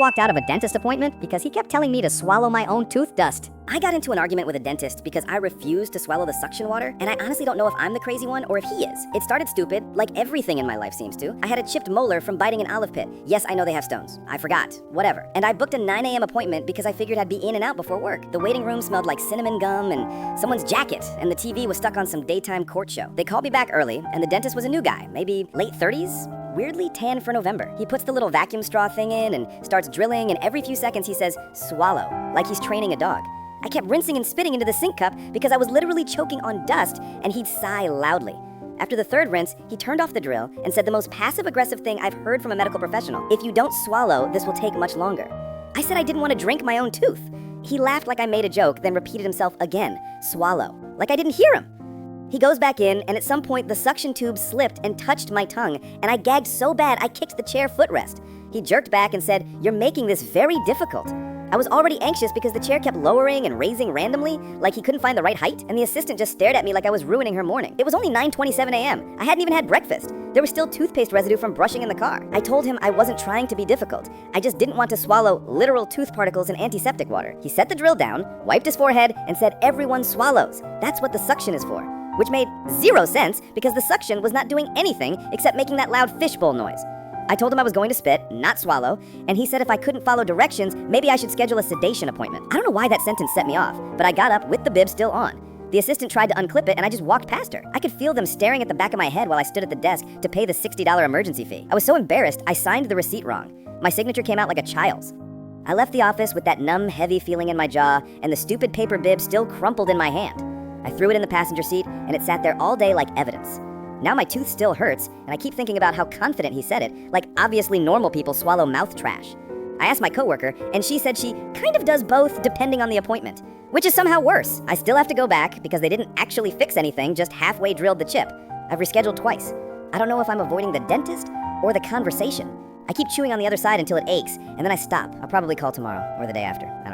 walked out of a dentist appointment because he kept telling me to swallow my own tooth dust. I got into an argument with a dentist because I refused to swallow the suction water, and I honestly don't know if I'm the crazy one or if he is. It started stupid, like everything in my life seems to. I had a chipped molar from biting an olive pit. Yes, I know they have stones. I forgot. Whatever. And I booked a 9 a.m. appointment because I figured I'd be in and out before work. The waiting room smelled like cinnamon gum and someone's jacket, and the TV was stuck on some daytime court show. They called me back early, and the dentist was a new guy, maybe late 30s? Weirdly tan for November. He puts the little vacuum straw thing in and starts drilling, and every few seconds he says, swallow, like he's training a dog. I kept rinsing and spitting into the sink cup because I was literally choking on dust, and he'd sigh loudly. After the third rinse, he turned off the drill and said the most passive-aggressive thing I've heard from a medical professional. If you don't swallow, this will take much longer. I said I didn't want to drink my own tooth. He laughed like I made a joke, then repeated himself again, swallow, like I didn't hear him. He goes back in, and at some point, the suction tube slipped and touched my tongue, and I gagged so bad I kicked the chair footrest. He jerked back and said, "You're making this very difficult." I was already anxious because the chair kept lowering and raising randomly, like he couldn't find the right height, and the assistant just stared at me like I was ruining her morning. It was only 9:27 a.m. I hadn't even had breakfast. There was still toothpaste residue from brushing in the car. I told him I wasn't trying to be difficult. I just didn't want to swallow literal tooth particles in antiseptic water. He set the drill down, wiped his forehead, and said, "Everyone swallows. That's what the suction is for." Which made zero sense because the suction was not doing anything except making that loud fishbowl noise. I told him I was going to spit, not swallow, and he said if I couldn't follow directions, maybe I should schedule a sedation appointment. I don't know why that sentence set me off, but I got up with the bib still on. The assistant tried to unclip it, and I just walked past her. I could feel them staring at the back of my head while I stood at the desk to pay the $60 emergency fee. I was so embarrassed, I signed the receipt wrong. My signature came out like a child's. I left the office with that numb, heavy feeling in my jaw, and the stupid paper bib still crumpled in my hand. I threw it in the passenger seat, and it sat there all day like evidence. Now my tooth still hurts, and I keep thinking about how confident he said it, like obviously normal people swallow mouth trash. I asked my coworker, and she said she kind of does both depending on the appointment, which is somehow worse. I still have to go back because they didn't actually fix anything, just halfway drilled the chip. I've rescheduled twice. I don't know if I'm avoiding the dentist or the conversation. I keep chewing on the other side until it aches, and then I stop. I'll probably call tomorrow or the day after. I don't know.